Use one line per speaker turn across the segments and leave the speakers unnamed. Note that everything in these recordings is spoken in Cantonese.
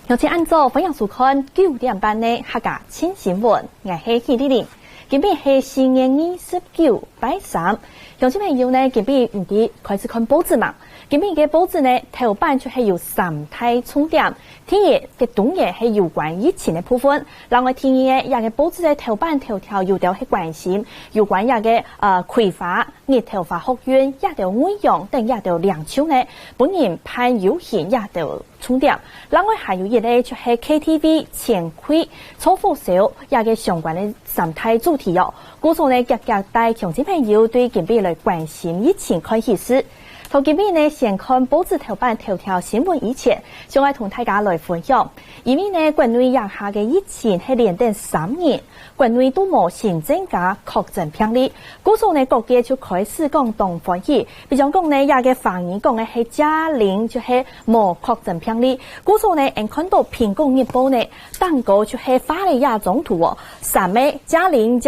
有请按照分享收看9点半的客家新新闻，我是纪丽玲。今天是4月29拜3，乡亲朋友呢，今天唔啲开始看报纸嘛。今天嘅报纸呢，头版就系有3大重点，第一嘅东嘢系有关疫情嘅部分，另外第二嘅嘅报纸嘅头版头条有条系关心有关嘅葵花、日头发学院、也条内容等也条两手呢，本人判有刑也条重点，另外还有一类就系 KTV 前亏超富少也嘅相关嘅3大主题哦。故此呢，各大乡亲朋友对今天来关心疫情看起事。从今天呢，先看报纸头版头条新闻以前，想要同大家来分享。因为呢，国内眼下嘅疫情系连续3年，国内都冇新增加确诊病例，故此呢，各界就开始讲动欢喜。比如讲呢，也嘅防疫讲嘅系加零，就系冇确诊病例。故此呢，看到苹果日报呢，蛋糕就系发了亚总图哦，3枚加零，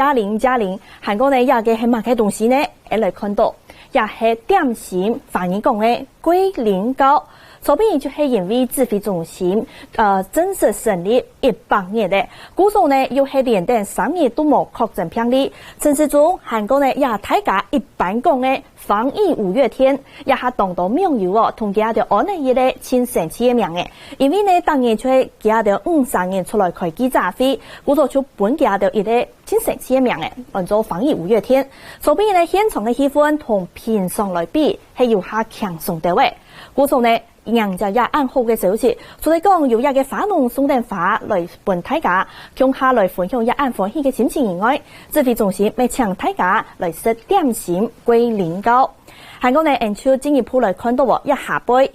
韩国呢，也嘅系乜嘅东西呢？来看到。也是点心防疫讲的归零高，左边就是因为指挥中心正式成立100年的，故此呢又是连续3年都冇确诊病例。陈时中韩国呢也大家一般讲的防疫5月天，也是当到名誉哦，同其他的安内一类亲神奇的名的，因为呢当然就是其他的53年出来开记者会，故此就本其他的一类亲神奇的名的，按照防疫5月天，左边呢现场的气氛同平常来比，是有下强松的位，故此呢。人家也按好嘅消息，所以讲有一个法农送电话来本大家，向下来分享一按欢喜嘅心情以外，指挥中心要请大家来食点心归零高。韩国呢，按照进一步来看到一下杯。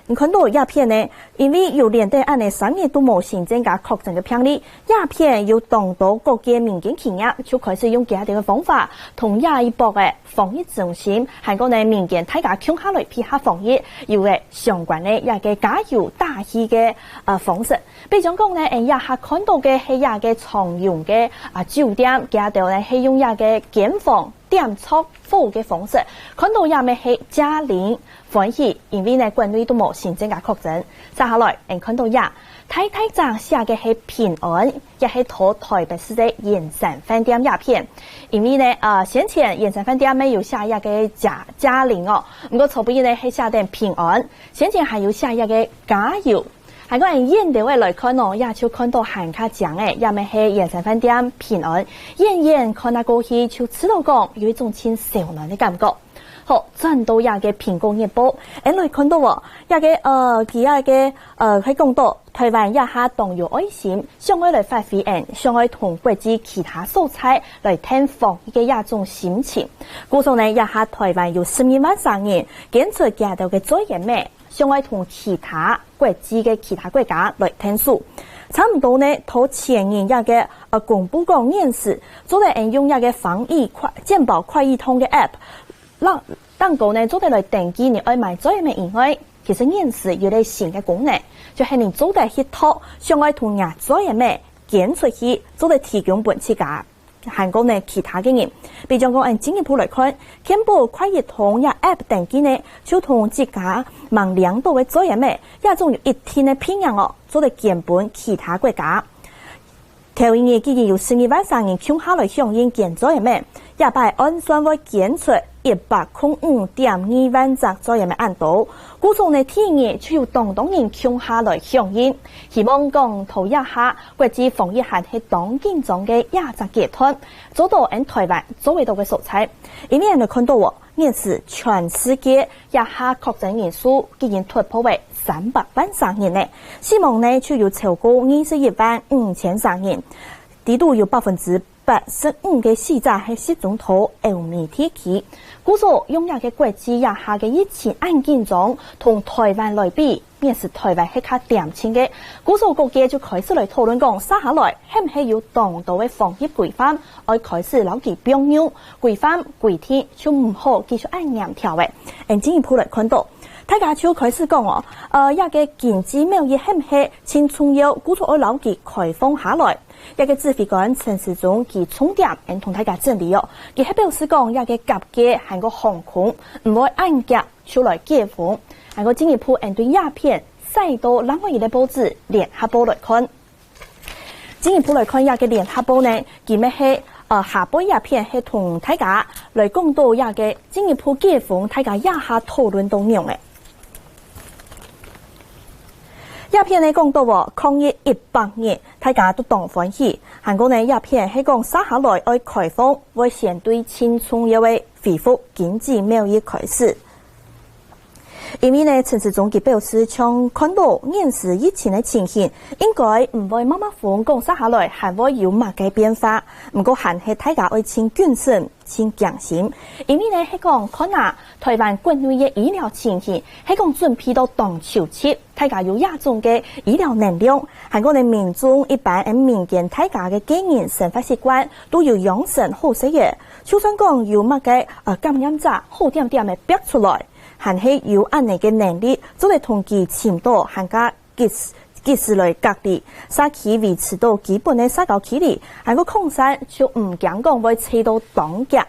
你看到鸦片呢，因为有连带按呢3年都冇新增加确诊嘅病例，鸦片有当到各界民间企业就开始用其他嘅方法，同一波嘅防疫中心，韩国呢民间大家向下来配合防疫，有嘅相关嘅一个加油打气嘅方式。比如讲呢，也下看到嘅系一个常用嘅酒店，其他呢系用一个检房。点测服务嘅方式，看到也咪係加零歡喜，因為呢國內都冇新增加確診。接下來，看到也太站寫嘅係平安，也係到台北市嘅鹽山飯店鴉片，因為呢先前鹽山飯店沒有寫一個加零哦，不過後邊呢係寫定平安，先前還有寫一個加油。韓國人演的位來看哦，也就看到韓卡講誒，也咪係鹽山飯店平安，演看那過去就知道講有一種親小人的感覺。好，轉到也嘅蘋果日報，來看到喎，也嘅其他嘅喺講到台灣也下動有愛心，想要來發揮想要同國際其他素材來聽防疫嘅一種心情。故此呢，也下台灣有12萬3人檢出家到嘅作業咩？想要同其他國際嘅其他國家來聽數，差唔多呢，到前年一個公布個面試，做嚟用一個防疫健保快易通嘅 app， 當個呢做嚟來登記你愛買作業咩以外，其實面試有啲新嘅功能，就係你做嚟去套，想要同人作業咩檢出去，做嚟提供本次價。韓國呢其他嘅人，比如講按進一步來看，健保快易通嘅 app 登記呢，就同自家忙2度嘅作業咩，也仲有1天嘅偏樣哦，做嚟檢本其他國家。頭一年既然有12萬3人向下來響應檢作業咩，也把按算會檢出105.2萬則作業咩按到，故此呢第二年就有當人向下來響應，希望講頭一下國際防疫限係當緊張嘅亞集集團，做到喺台灣作為到嘅素材，因為人哋看到喎，現時全世界亞下確診人數已經突破為300萬3人呢，希望呢就有超過21萬5千3人，呢度有85%嘅死者係失蹤到歐美地區，故此用一個國際以下嘅疫情案件中，同台灣來比，面是台灣係較掂清嘅，故此各界就開始來討論講，接下來係唔係有當道嘅防疫規範，而開始留其標樣規範規定就唔好繼續按嚴條嘅，進一步來看到。大家就開始講哦，一個經濟貿易係唔係真重要，故此要留其開放下來。一個指揮官陳時中其重點同大家整理哦，佢係表示講一個夾嘅係個航空唔會按夾出來解封，係個進一步對鴉片再度另外一个报纸联合报来看。进一步来看，亚个联合报呢，佢咩系下半叶片系同大家来讲到亚个进一步解放大家亚下讨论当中嘅。鸦片呢讲到抗疫100年，大家都当欢喜。韩国呢鸦片系讲撒下来爱开放，会先对青春一位恢复经济贸易开始。因为呢，陈时中佢表示，像看到现时疫情的情形，应该唔会慢慢放讲撒下来，还会有乜嘅变化。不过还系大家爱请谨慎、请强心。因为呢，系讲看下台湾国内嘅医疗情形，系讲准备到当秋期，大家有亚种嘅医疗能量。韩国嘅民众一般喺民间，大家嘅经验、生活习惯都有养成好些嘅。就算讲有乜嘅感染者，好点点嘅逼出来。还是有安尼嘅能力，做嚟同佢簽到，含加及時來隔離，使佢維持到基本嘅社交距離，還個控制就唔驚講會扯到當家。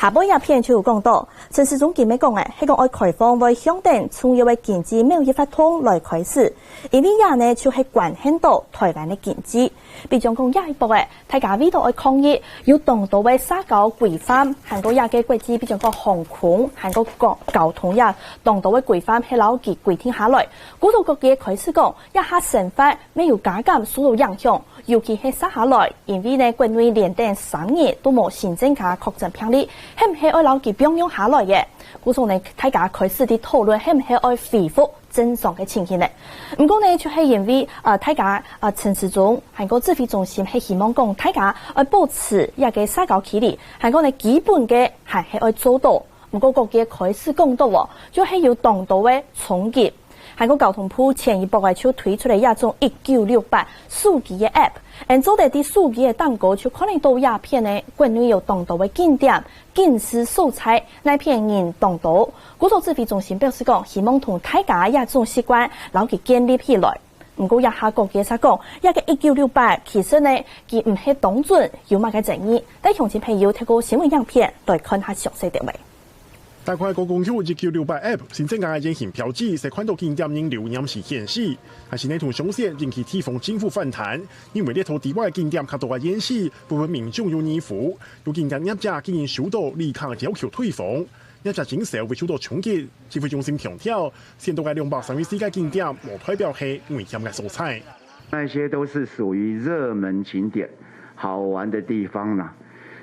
下半一片就有講到，陳時中佢咪講嘅，係講愛開放會向定從一位經濟貿易發通來開始，而呢樣呢就係關係到台灣嘅經濟。比如講下一步嘅，大家為到愛抗疫，要動到嘅社交規範，韓國亞嘅國際，比如講航空，韓國交通也動到嘅規範係老幾規定下來。古到國嘅開始講，一下生活沒有加減受到影響，尤其係殺下來，因為呢國內連續3年都冇新增加確診病例，係唔係愛老幾表揚下來嘅？古種呢大家開始啲討論，係唔係愛恢復正常嘅情形呢？唔過呢就係因為大家陳時中韓國指揮中心係希望講大家愛保持一個社交距離，韓國呢基本嘅係愛做到。唔過國嘅開始講到就係要動到嘅衝擊。韓國交通部前一步就推出嚟一種1968數據嘅 app， 而做啲數據嘅蛋糕就可能到鴉片呢國內有動到嘅景點、警示素材，那片人動到。古島指揮中心表示講，希望同大家一種習慣，留佢建立起來。唔過一下國嘅實講，一個1968其實呢，佢唔係當準有乜嘅爭議，但鄉親朋友睇過新聞影片來看下詳細條文。
大快國公有1968 App 新增加嘅現行標誌，是看到景點人流量是顯示，但是呢同上線引起地方政府反彈，因為呢套地外景點較多嘅演示，部分民眾有疑惑，有景點業者竟然收到立刻要求退房，業者經常會受到衝擊。指揮中心強調，現到嘅234個景點無代表係危險嘅所在，
那些都是屬於熱門景點、好玩的地方啦。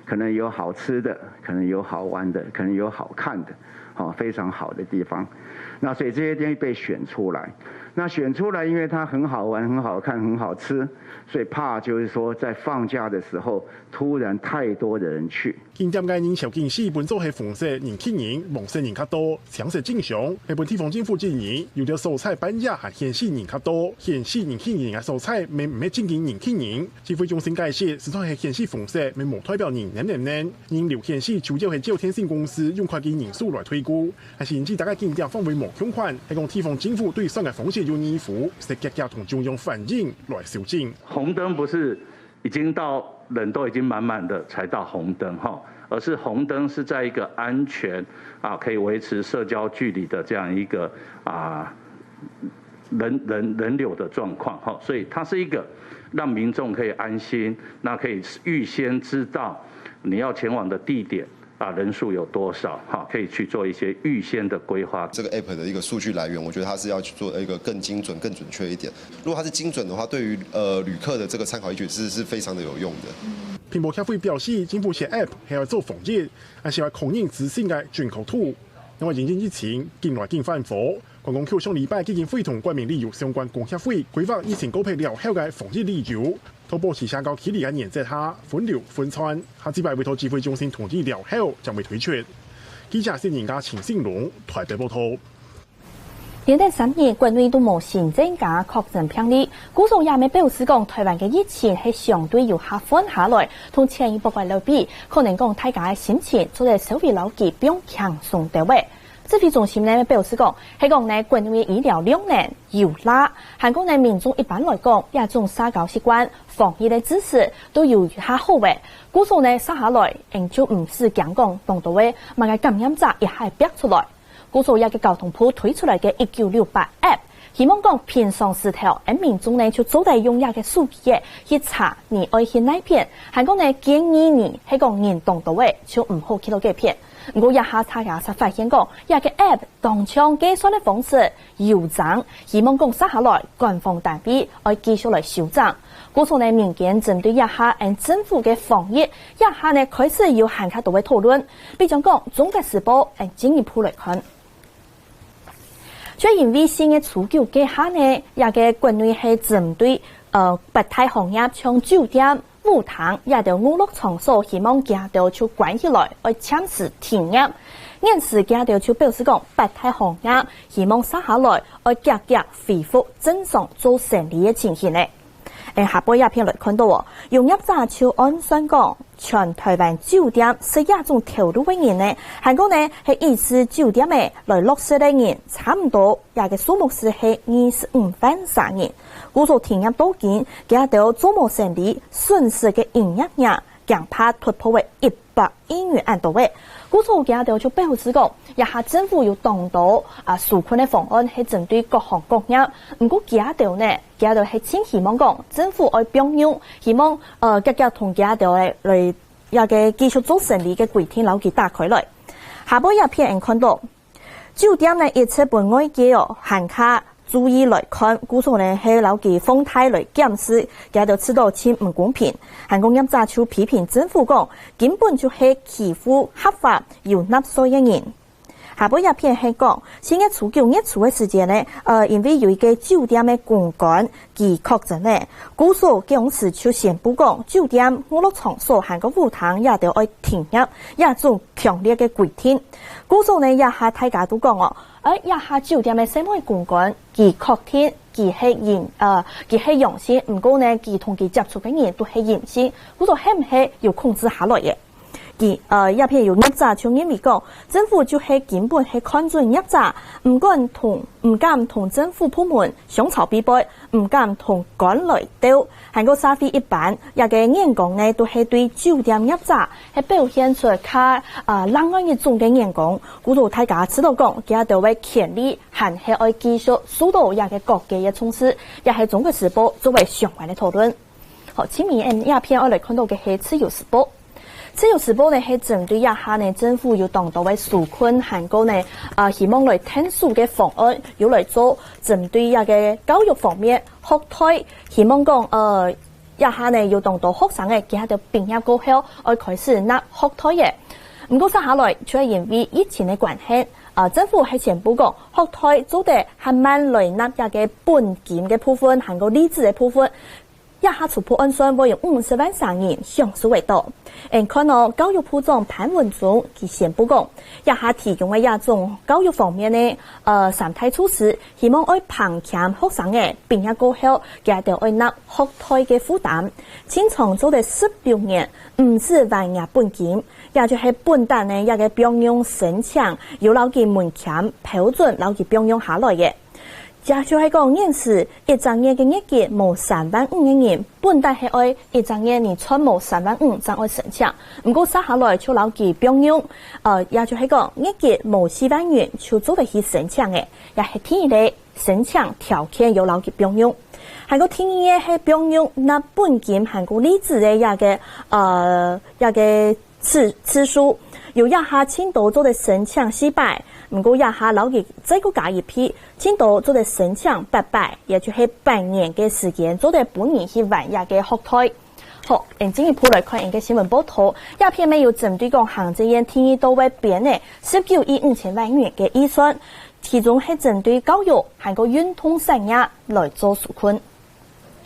可能有好吃的，可能有好玩的，可能有好看的，非常好的地方。那所以这些东西被選出來，那選出來，因為它很好玩、很好看、很好吃，所以怕就是說在放假的時候，突然太多的人去。
景點嘅人潮見識本就係紅色年輕人、網上人較多，詳細正常。日本地方政府建議，有啲蔬菜半價係顯示人較多，顯示年輕人嘅蔬菜未唔係正經年輕人。指揮中心解釋，實在係顯示紅色，未無代表人人流顯示主要係照天線公司用會計人數來推估，係顯示大家景點範圍無相關，係講地方政府對上嘅風險有依附，是價格同中央反應來修正。
紅燈不是已經到人都已經滿滿的才到紅燈哈，而是紅燈是在一個安全可以維持社交距離的這樣一個人流的狀況哈，所以它是一個讓民眾可以安心，那可以預先知道你要前往的地點人數有多少哈，可以去做一些預先的規劃。
這個 app 的一個數據來源，我覺得它是要去做一個更精準、更準確一點。如果它是精準的話，對於旅客的這個參考依據是非常的有用的。
屏保協會表示，政府寫 app 係要做防疫，還是要確認資訊嘅準確度。因為認真疫情，近來更反覆，觀光局上禮拜已經會同國民旅遊相關工協會規劃疫情高配療效嘅防疫旅遊。透過持社交距離嘅原則下，分流分川，下禮拜委託指揮中心統計療效將會推出。記者是人家陳勝龍台北報道。
連續3年，國內都冇新增加確診病例。古總也未表示講，台灣嘅疫情係相對有下緩下來，同前一波嘅類比，可能講大家嘅心情做在稍微老幾比較輕鬆啲位。指揮中心呢表示講，係講呢國內醫療量能有拉，韓國呢民眾一般來講，一種社交習慣、防疫嘅知識都有下好嘅。古總呢殺下來，就唔是講講當到嘅，萬個感染者一下逼出來。古總一個交通部推出來嘅1968 app，希望讲平常时头，民众呢就做在用亚嘅数据嘅去查你爱去哪片，还讲呢建议你喺讲人动到位就唔好去到嘅片。我一下查下才发现讲，亚嘅 app 当枪计算嘅方式有涨，希望讲接下来官方单位爱继续来修正。故此呢，民间针对一下政府嘅防疫，一下呢开始有很多嘅讨论，比如讲中国时报进一步来看。所以因为新嘅除旧计下呢，也嘅国内系针对八大行业，像酒店、舞堂，也到娱乐场所，希望加到就关起来，而暂时停业。现时加到就表示讲，八大行业希望接下来而逐渐恢复正常做生意嘅情形呢。下播一篇来看到哦，用业者就按算讲，全台湾酒店是一种投入嘅人呢，还讲呢系意思酒店嘅来落实嘅人，差唔多也嘅数目是系25万3人。故所停业多見，加到做無生意，損失嘅營業額強怕突破為100億元按到位。故所加到就表示講，一下政府有當到紓困嘅方案係針對各行各業，唔過加到呢，加到係真希望講政府愛幫用，希望各家同加到嚟也嘅繼續做生意嘅規定樓佢打開來。下波一篇人看到酒店呢一切本外嘅限卡。注意來看，故所呢係老記風態來檢視，加到知道錢唔公平。韓國業者就批評政府講，根本就係欺負合法要納稅嘅人。下部一篇係講，先嘅除舊日除嘅時間呢，因為有一個酒店嘅公關佢確診呢，故所公司就宣布講，酒店娛樂場所韓國舞堂也都要停業，也做強烈嘅規定。故所呢也下大家都講哦。一下酒店嘅什麼公關，佢確定佢係佢係陽性，唔過呢佢同佢接觸嘅人都係陰性，嗰度係唔係要控制下來嘅？一篇有業者就認為講，政府就係根本係看準業者，唔敢同政府部門相吵比背，唔敢同趕來鬥。韓國社會一般也嘅眼光呢，都係對酒店業者係表現出較冷眼一種嘅眼光。故度大家知道講，佢都會權利還係愛繼續受到也嘅國家嘅重視，也係中國時報作為相關嘅討論。好，前面一篇我嚟看到嘅係自由時報。自由時報呢係針對一下呢政府有當到嘅紓困韓國呢希望來聽數嘅方案，要來做針對一個教育方面學推，希望講一下呢要當到學生嘅佢喺度畢業過後，要開始拿學推嘅。唔過接下來，除咗因為疫情嘅關係，政府係宣布講學推做得係慢來拿一個本金嘅部分，韓國利子嘅部分。一下初步按算會用50萬3人享受為多。看到教育部長潘文忠佢宣布講，一下提供嘅一種教育方面呢3大措施，希望愛減輕學生嘅畢業過後，佢哋愛納學貸嘅負擔，經常做得16年50萬元本金，也就係本單呢一個標用申請有老嘅門檻標準老嘅標用下來嘅。就係講現時一張嘢嘅業績冇3萬5嘅人，本來係愛一張嘢你存冇3萬5才愛申請，唔過接下來就老幾標用，也就係講業績冇4萬元就做得去申請嘅，也係天然申請條件有老幾標用，係個天然係標用那本金係個例子嘅一個次數，有一下青島做得申請400。唔過一下老嘅再個加一批，青島做得申請800，也就係半年嘅時間做得半年去完一嘅學貸。好，進一步來看一個新聞報道，一篇沒有針對講行政院提議到位編嘅19億5000萬元嘅預算，其中係針對教育還有運通產業來做紓困。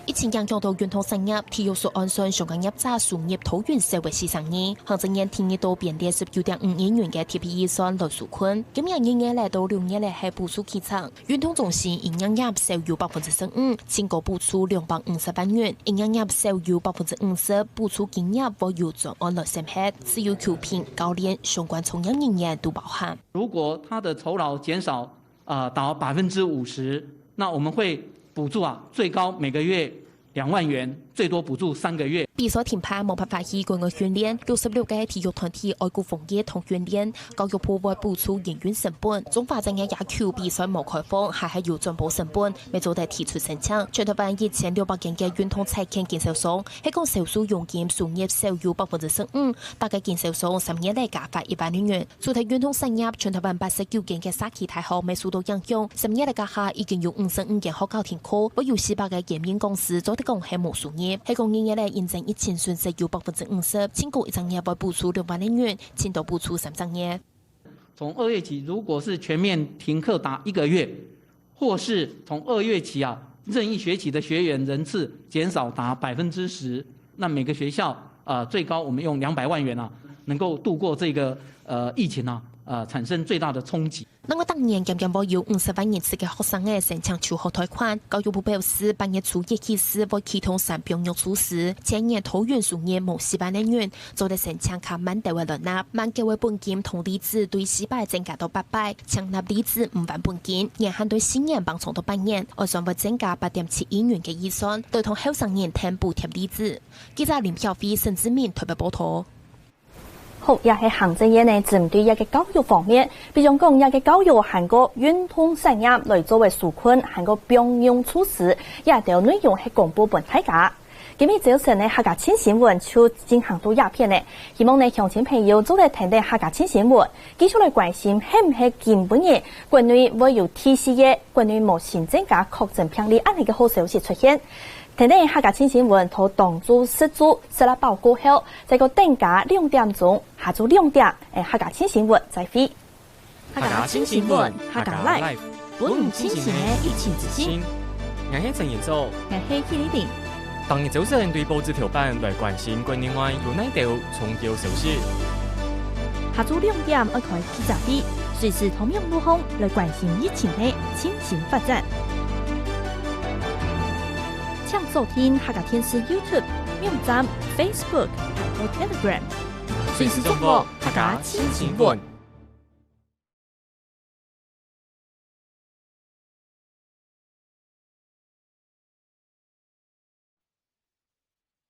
疫情影響到運通產業，體育所按算香港業者輸入桃園社會市場業，行政院提議到編列19.5億元嘅貼皮預算來紓困。今年1月嚟到6月嚟係補助基層，運通中心營養業收入15%，全國補助250萬元，營養業收入50%，補助金額或由專案來審核，只有球評、教練相關從業人員都包含。
如果他的酬勞減少達50%，那我們會補助最高每個月2萬元，最多补助3个月。
比赛停牌冇辦法以國外訓練，66個體育團體愛顧防疫同訓練，教育部為補助營運成本，中華職業野球比賽冇開放，係要進步成本，未早地提出申請。全台灣1600間嘅運動財經經銷商，係講銷售佣金收入少於15%，大概經銷商3年嚟加發100萬元。主題運動產業全台灣89間嘅沙期大學未受到影響，3年嚟加下已經有55間學校停課，我有400個營運公司做得講係冇收入，係講2年嚟認證1000損失有50%，政府一整年會補助6萬元，前度補助3整年。
從2月起，如果是全面停課達1個月，或是從2月起任意學期的學員人次減少達10%，那每個學校最高我們用200萬元能夠度過這個疫情產生最大的衝擊。
那我當年減會有50萬人次嘅學生嘅申請助學貸款，教育部表示8月初1起時會啟動3標約措施，前年桃園數年冇4萬元，做得申請卡滿地位輪納，滿嘅為本金同利子對400增加到800，強納利子5萬本金，年限對4年綁重到8年，我尚會增加8.7億元嘅預算，對同後生人填補貼利子。記者林曉飛、沈志明台北報道。
好，也係行政院呢針對一個教育方面，比如講一個教育韓國運動產業來作為紓困韓國並用措施，也條內容係公布本大家。今日早晨呢，客家新新聞就進行到鴉片呢，希望呢鄉親朋友做嚟聽聽客家新新聞，繼續來關心係唔係根本嘅國內會有提示嘅國內冇新增加確診病例案例嘅好消息出現。聽聽客家新新聞同黨組實組設立報告後，在個定價2點鐘，下晝2點，客家新新聞再飛。
客家新新聞，客家 live， 本唔清醒嘅疫情之心。我係陳彥祖，
我係許麗玲。
當日早晨對報紙頭版來關心國內外有哪條重要消息。
下晝2點開記者會，隨時同樣路況來關心疫情嘅情形發展。請收聽客家電視 YouTube、網站、Facebook 和 Telegram，
隨時掌握客家新新聞。